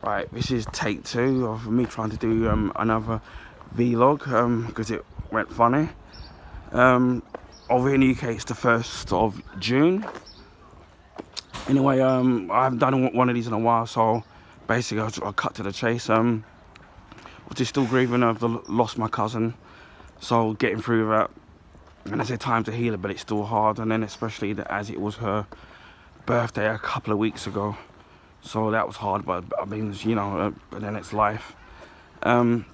Right, this is take two of me trying to do another vlog because it went funny. Over in the UK it's the 1st of June. Anyway, I haven't done one of these in a while, so basically I'll cut to the chase. I'm just still grieving. I've lost my cousin, so getting through that. And I say time to heal it, but it's still hard. And then especially as it was her birthday a couple of weeks ago, so that was hard. But I mean, you know, but then it's life. And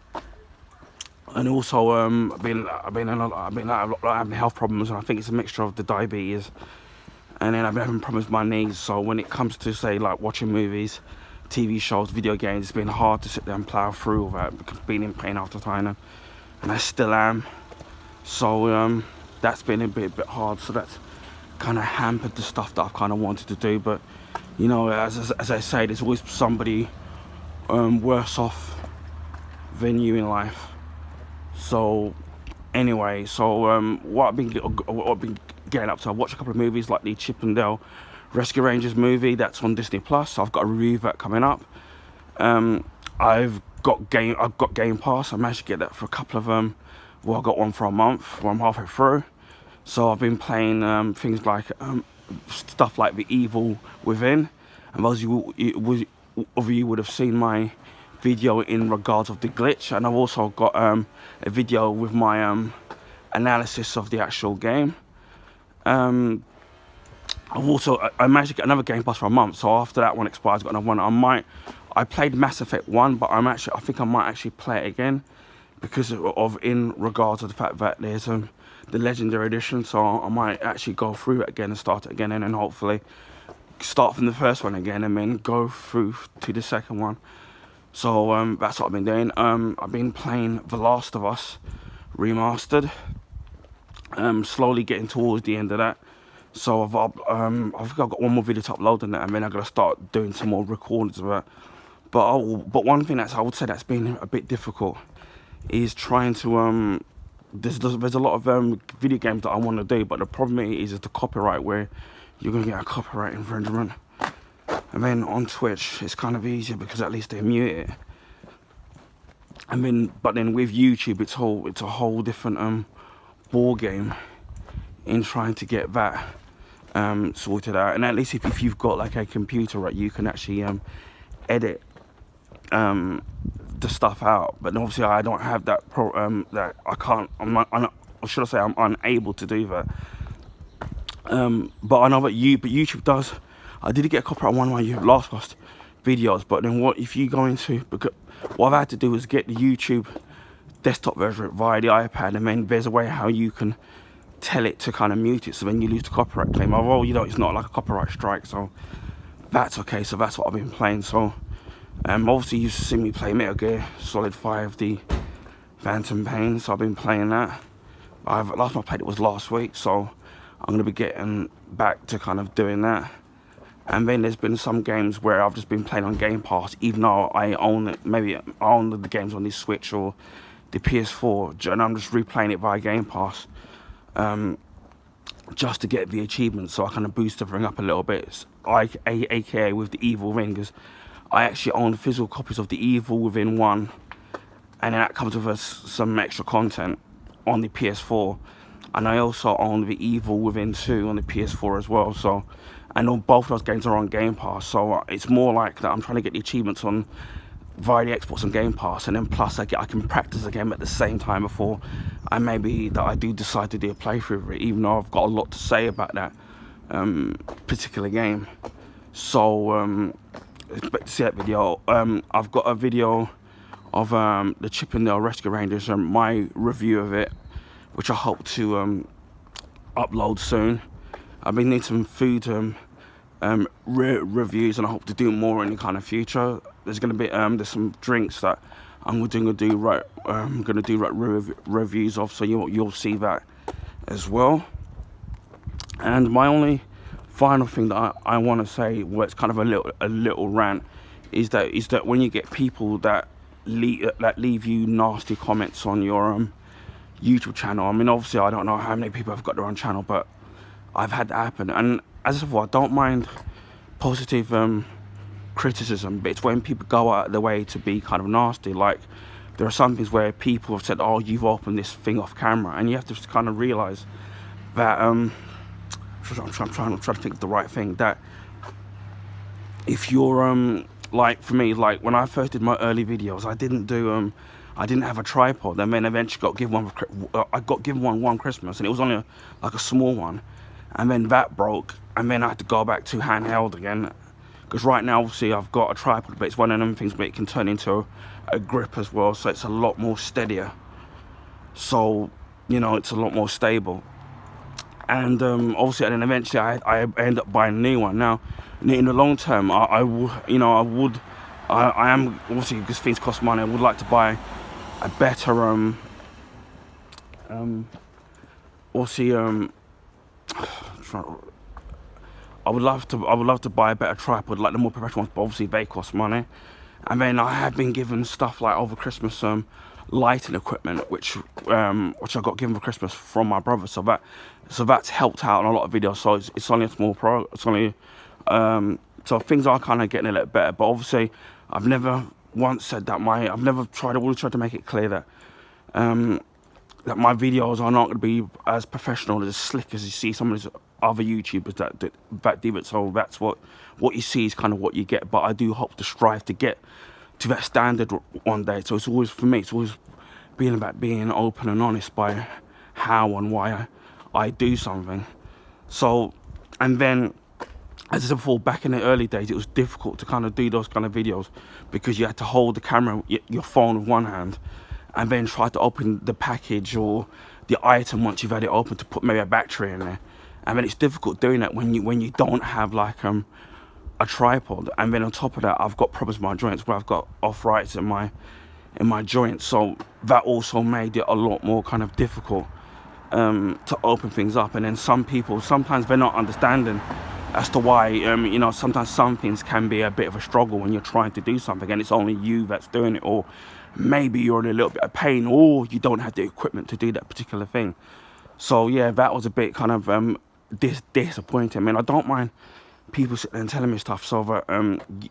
also, I've been having health problems, and I think it's a mixture of the diabetes, and then I've been having problems with my knees. So when it comes to say like watching movies, TV shows, video games, it's been hard to sit there and plow through all that because being in pain after time, and I still am. So that's been a bit hard. So that's kind of hampered the stuff that I've kind of wanted to do. But you know, as I say, there's always somebody worse off than you in life. So anyway, what I've been getting up to, I watched a couple of movies like the Chip 'n Dale Rescue Rangers movie that's on Disney Plus. So I've got a review of that coming up. I've got Game Pass. I managed to get that for a couple of well, I got one for a month. Well, I'm halfway through. So I've been playing things like stuff like The Evil Within, and those of you would have seen my video in regards of the glitch, and I've also got a video with my analysis of the actual game. I managed to get another Game Pass for a month, so after that one expires, I've got another one. I played Mass Effect 1, but I think I might actually play it again because of in regards to the fact that there's the Legendary Edition, so I might actually go through it again and start it again, and then hopefully start from the first one again and then go through to the second one. So that's what I've been doing. I've been playing The Last of Us Remastered. Slowly getting towards the end of that. So I think I've got one more video to upload on that, and then I'm gonna start doing some more recordings of it. But one thing I would say that's been a bit difficult is trying to there's a lot of video games that I want to do, but the problem is the copyright, where you're gonna get a copyright infringement. And then on Twitch, it's kind of easier because at least they mute it. But then with YouTube, it's a whole different ball game in trying to get that sorted out. And at least if you've got like a computer, right, you can actually edit the stuff out. But obviously, I don't have that that I can't. Or should I say, I'm unable to do that. But I know that YouTube does. I did get a copyright on one of my Last of Us videos, but then what if you go into, because what I've had to do is get the YouTube desktop version via the iPad, and then there's a way how you can tell it to kind of mute it, so then you lose the copyright claim. Although, you know, it's not like a copyright strike, so that's okay. So that's what I've been playing. So obviously you've seen me play Metal Gear Solid 5, the Phantom Pain, so I've been playing that. Last time I played it was last week, so I'm going to be getting back to kind of doing that. And then there's been some games where I've just been playing on Game Pass, even though I own it. Maybe I own the games on the Switch or the PS4, and I'm just replaying it via Game Pass, just to get the achievements, so I kind of boost everything up a little bit. AKA with the Evil Within, because I actually own physical copies of the Evil Within 1, and then that comes with some extra content on the PS4. And I also own the Evil Within 2 on the PS4 as well. So, and both of those games are on Game Pass. So it's more like that I'm trying to get the achievements on via the Xbox and Game Pass, and then plus I can practice the game at the same time before I do decide to do a playthrough of it, even though I've got a lot to say about that particular game. So expect to see that video. I've got a video of the Chip 'n Dale Rescue Rangers and my review of it, which I hope to upload soon. I've been needing some food reviews, and I hope to do more in the kind of future. There's going to be there's some drinks that I'm going to do reviews of, so you'll see that as well. And my only final thing that I want to say, where it's kind of a little rant, is that when you get people that leave you nasty comments on your YouTube channel. I mean, obviously I don't know how many people have got their own channel, but I've had that happen. And as I said before, I don't mind positive criticism, but it's when people go out of their way to be kind of nasty. Like, there are some things where people have said, oh, you've opened this thing off camera, and you have to just kind of realize that I'm trying to think of the right thing, that if you're like, for me, like when I first did my early videos, I didn't have a tripod, and then eventually I got given one Christmas, and it was only like a small one, and then that broke, and then I had to go back to handheld again. Because right now, obviously, I've got a tripod, but it's one of them things where it can turn into a grip as well, so it's a lot more steadier. So, you know, it's a lot more stable. And obviously, and then eventually, I end up buying a new one. Now, in the long term, I am obviously, because things cost money, I would like to buy a better I would love to buy a better tripod, like the more professional ones, but obviously they cost money. And then I have been given stuff like over Christmas, lighting equipment, which I got given for Christmas from my brother. So that's helped out on a lot of videos. So it's only a small so things are kind of getting a little better. But obviously, I've never once said that I always tried to make it clear that that my videos are not going to be as professional, as slick as you see some of these other YouTubers that do it. So that's what you see is kind of what you get. But I do hope to strive to get to that standard one day. So it's always, for me, it's always being about being open and honest by how and why I do something. So, and then, as I said before, back in the early days, it was difficult to kind of do those kind of videos because you had to hold the camera, your phone with one hand, and then try to open the package or the item once you've had it open to put maybe a battery in there. And then it's difficult doing that when you don't have like a tripod. And then on top of that, I've got problems with my joints where I've got arthritis in my joints. So that also made it a lot more kind of difficult to open things up. And then sometimes they're not understanding as to why, you know, sometimes some things can be a bit of a struggle when you're trying to do something and it's only you that's doing it, or maybe you're in a little bit of pain, or you don't have the equipment to do that particular thing. So yeah, that was a bit kind of disappointing. I mean, I don't mind people sitting there and telling me stuff so that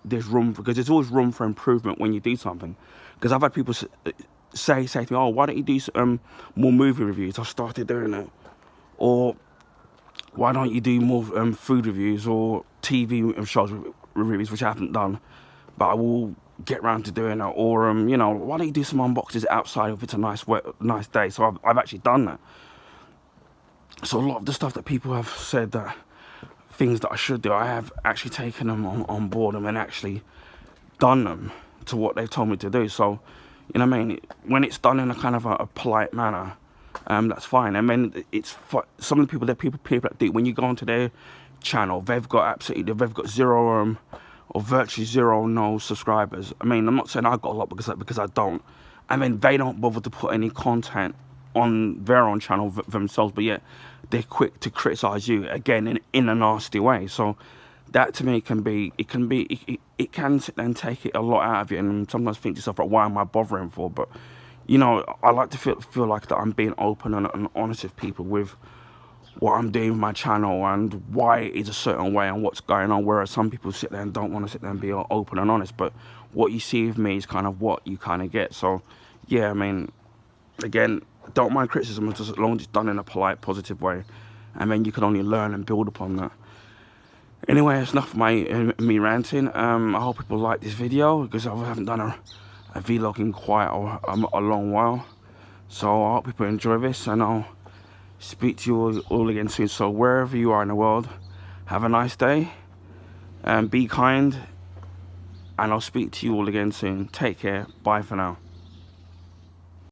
there's room, because there's always room for improvement when you do something. Because I've had people say to me, oh, why don't you do more movie reviews? I've started doing it. Or why don't you do more food reviews or TV shows reviews, which I haven't done, but I will get around to doing it. Or you know, why don't you do some unboxes outside if it's a nice day? So I've actually done that. So a lot of the stuff that people have said, that things that I should do, I have actually taken them on board and then actually done them to what they've told me to do. So, you know what I mean? When it's done in a kind of a polite manner, that's fine. And then it's some of the people that do, when you go onto their channel, they've got zero or virtually zero no subscribers. I mean, I'm not saying I've got a lot because I don't. I mean, they don't bother to put any content on their own channel themselves, but yet they're quick to criticize you again in a nasty way. So that to me it can sit there and take it a lot out of you, and sometimes think to yourself, like, why am I bothering for? But you know, I like to feel like that I'm being open and honest with people with what I'm doing with my channel and why it is a certain way and what's going on, whereas some people sit there and don't want to sit there and be open and honest. But what you see with me is kind of what you kind of get. So yeah, I mean, again, don't mind criticism as long as it's done in a polite, positive way, and then you can only learn and build upon that. Anyway, it's enough of me ranting. I hope people like this video, because I haven't done a vlog in quite a long while. So I hope people enjoy this, and I'll speak to you all again soon. So wherever you are in the world, have a nice day, and be kind, and I'll speak to you all again soon. Take care. Bye for now.